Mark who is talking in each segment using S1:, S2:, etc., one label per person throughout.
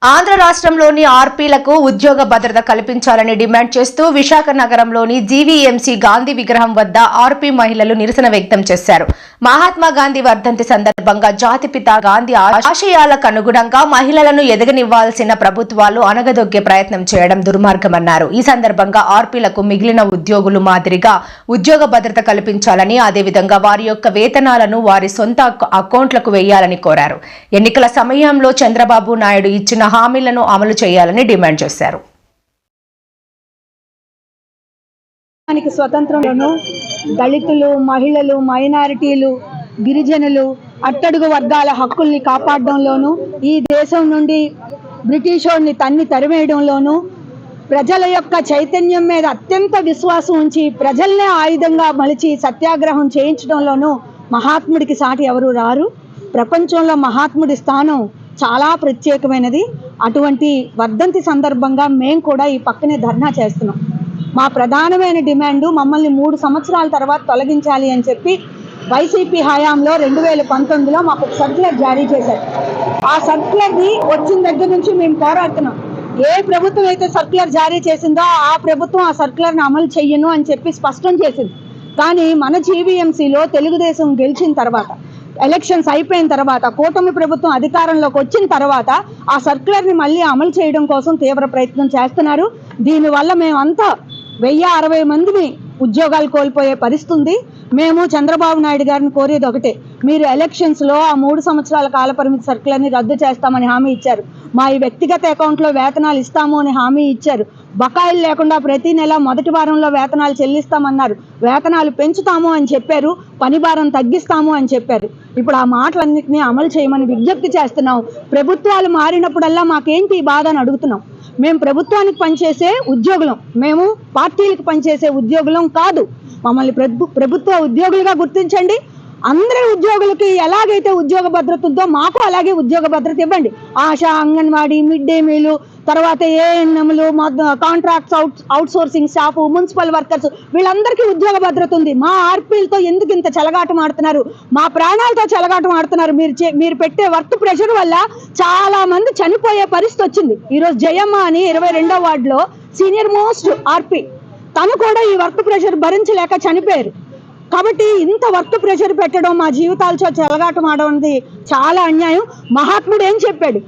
S1: ఆంధ్ర రాష్ట్రంలోని ఆర్పీలకు ఉద్యోగ భద్రత కల్పించాలని డిమాండ్ చేస్తూ విశాఖ నగరంలోని జీవీఎంసీ గాంధీ విగ్రహం వద్ద ఆర్పీ మహిళలు నిరసన వ్యక్తం చేశారు. మహాత్మా గాంధీ వర్ధంతి సందర్భంగా జాతిపిత గాంధీ ఆశయాలకు అనుగుణంగా మహిళలను ఎదగనివ్వాల్సిన ప్రభుత్వాలు అణగదొక్కే ప్రయత్నం చేయడం దుర్మార్గమన్నారు. ఈ సందర్భంగా ఆర్పీలకు మిగిలిన ఉద్యోగులు మాదిరిగా ఉద్యోగ భద్రత కల్పించాలని, అదేవిధంగా వారి యొక్క వేతనాలను వారి సొంత అకౌంట్లకు వేయాలని కోరారు. ఎన్నికల సమయంలో చంద్రబాబు నాయుడు ఇచ్చిన హామీలను అమలు చేయాలని డిమాండ్ చేశారు.
S2: స్వతంత్రంలోనూ దళితులు, మహిళలు, మైనారిటీలు, గిరిజనులు, అట్టడుగు వర్గాల హక్కుల్ని కాపాడడంలోనూ, ఈ దేశం నుండి బ్రిటిష్ వాడిని తరిమేయడంలోనూ, ప్రజల యొక్క చైతన్యం మీద అత్యంత విశ్వాసం ఉంచి ప్రజల్నే ఆయుధంగా మలిచి సత్యాగ్రహం చేయించడంలోనూ మహాత్ముడికి సాటి ఎవరు రారు. ప్రపంచంలో మహాత్ముడి స్థానం చాలా ప్రత్యేకమైనది. అటువంటి వర్ధంతి సందర్భంగా మేము కూడా ఈ పక్కనే ధర్నా చేస్తున్నాం. మా ప్రధానమైన డిమాండు మమ్మల్ని 3 సంవత్సరాల తర్వాత తొలగించాలి అని చెప్పి వైసీపీ హయాంలో 2019లో మాకు సర్క్యులర్ జారీ చేశారు. ఆ సర్క్యులర్ని వచ్చిన దగ్గర నుంచి మేము పోరాడుతున్నాం. ఏ ప్రభుత్వం అయితే సర్క్యులర్ జారీ చేసిందో ఆ ప్రభుత్వం ఆ సర్క్యులర్ని అమలు చెయ్యను అని చెప్పి స్పష్టం చేసింది. కానీ మన జీవీఎంసీలో తెలుగుదేశం గెలిచిన తర్వాత, ఎలక్షన్స్ అయిపోయిన తర్వాత, కూటమి ప్రభుత్వం అధికారంలోకి వచ్చిన తర్వాత ఆ సర్క్యులర్ని మళ్ళీ అమలు చేయడం కోసం తీవ్ర ప్రయత్నం చేస్తున్నారు. దీనివల్ల మేమంతా 1060 మందిని ఉద్యోగాలు కోల్పోయే పరిస్థితి ఉంది. మేము చంద్రబాబు నాయుడు గారిని కోరేది ఒకటే, మీరు ఎలక్షన్స్లో ఆ 3 సంవత్సరాల కాలపరిమితి సర్క్యులర్ని రద్దు చేస్తామని హామీ ఇచ్చారు. మా ఈ వ్యక్తిగత అకౌంట్లో వేతనాలు ఇస్తాము అని హామీ ఇచ్చారు. బకాయిలు లేకుండా ప్రతి నెల మొదటి వారంలో వేతనాలు చెల్లిస్తామన్నారు. వేతనాలు పెంచుతాము అని చెప్పారు, పని భారం తగ్గిస్తాము అని చెప్పారు. ఇప్పుడు ఆ మాటలన్నింటినీ అమలు చేయమని విజ్ఞప్తి చేస్తున్నాం. ప్రభుత్వాలు మారినప్పుడల్లా మాకేంటి ఈ బాధ అని అడుగుతున్నాం. మేము ప్రభుత్వానికి పనిచేసే ఉద్యోగులం, మేము పార్టీలకు పనిచేసే ఉద్యోగులం కాదు. మమ్మల్ని ప్రభుత్వ ఉద్యోగులుగా గుర్తించండి. అందరి ఉద్యోగులకి ఎలాగైతే ఉద్యోగ భద్రత ఉందో మాకు అలాగే ఉద్యోగ భద్రత ఇవ్వండి. ఆశా, అంగన్వాడీ, మిడ్ డే మీలు, తర్వాత ఏఎన్ఎంలు, contracts, outsourcing staff, municipal workers, వీళ్ళందరికీ ఉద్యోగ భద్రత ఉంది. మా ఆర్పీలతో ఎందుకు ఇంత చెలగాటం ఆడుతున్నారు? మా ప్రాణాలతో చెలగాటం ఆడుతున్నారు. మీరు పెట్టే వర్క్ ప్రెషర్ వల్ల చాలా మంది చనిపోయే పరిస్థితి వచ్చింది. ఈరోజు జయమ్మ అని 22వ వార్డులో సీనియర్ మోస్ట్ ఆర్పీ, తను కూడా ఈ వర్క్ ప్రెషర్ భరించలేక చనిపోయారు. కాబట్టి ఇంత వర్క్ ప్రెషర్ పెట్టడం, మా జీవితాలతో చెలగాటం ఆడడం చాలా అన్యాయం. మహాత్ముడు ఏం చెప్పాడు?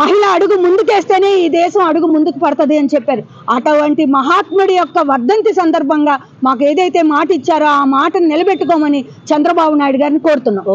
S2: మహిళ అడుగు ముందుకేస్తేనే ఈ దేశం అడుగు ముందుకు పడుతుంది అని చెప్పారు. అటువంటి మహాత్ముడి యొక్క వర్ధంతి సందర్భంగా మాకు ఏదైతే మాట ఇచ్చారో ఆ మాటను నిలబెట్టుకోమని చంద్రబాబు నాయుడు గారిని కోరుతున్నాం.